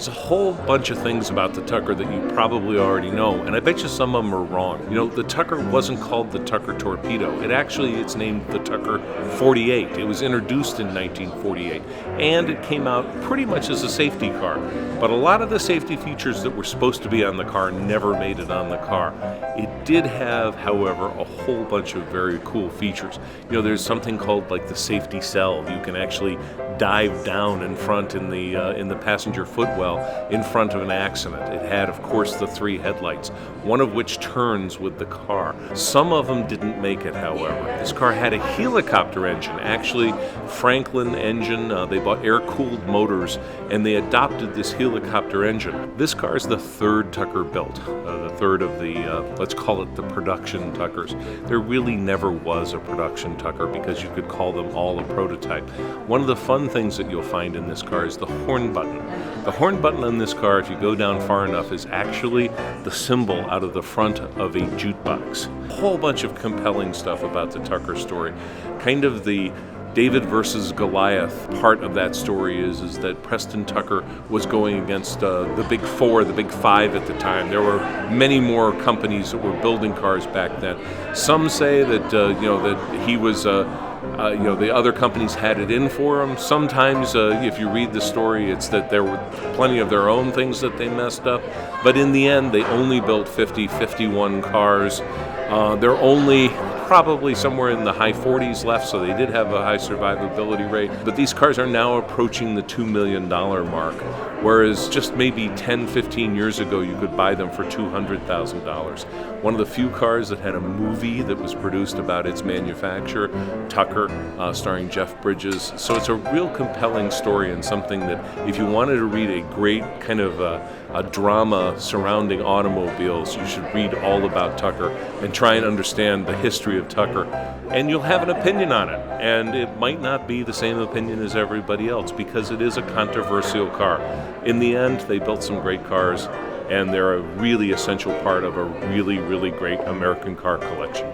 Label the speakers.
Speaker 1: there's a whole bunch of things about the Tucker that you probably already know, and I bet you some of them are wrong. You know, the Tucker wasn't called the Tucker Torpedo. It's named the Tucker 48. It was introduced in 1948, and it came out pretty much as a safety car. But a lot of the safety features that were supposed to be on the car never made it on the car. It did have, however, a whole bunch of very cool features. You know, there's something called like the safety cell. You can actually dive down in front in the passenger footwell in front of an accident. It had, of course, the 3 headlights, one of which turns with the car. Some of them didn't make it, however. This car had a helicopter engine, actually Franklin engine. They bought air-cooled motors, and they adopted this helicopter engine. This car is the 3rd Tucker built, the 3rd of the, let's call it the production Tuckers. There really never was a production Tucker because you could call them all a prototype. One of the fun things that you'll find in this car is the horn button. The horn button on this car, if you go down far enough, is actually the symbol out of the front of a jukebox. A whole bunch of compelling stuff about the Tucker story. Kind of the David versus Goliath part of that story is that Preston Tucker was going against the Big Four, the Big Five at the time. There were many more companies that were building cars back then. Some say that that he was the other companies had it in for him. Sometimes, if you read the story, it's that there were plenty of their own things that they messed up. But in the end, they only built 51 cars. They're only probably somewhere in the high 40s left, so they did have a high survivability rate. But these cars are now approaching the $2 million mark, whereas just maybe 10, 15 years ago, you could buy them for $200,000. One of the few cars that had a movie that was produced about its manufacture, Tucker, starring Jeff Bridges. So it's a real compelling story, and something that if you wanted to read a great kind of a drama surrounding automobiles, you should read all about Tucker and try and understand the history of Tucker, and you'll have an opinion on it. And it might not be the same opinion as everybody else because it is a controversial car. In the end, they built some great cars, and they're a really essential part of a really, really great American car collection.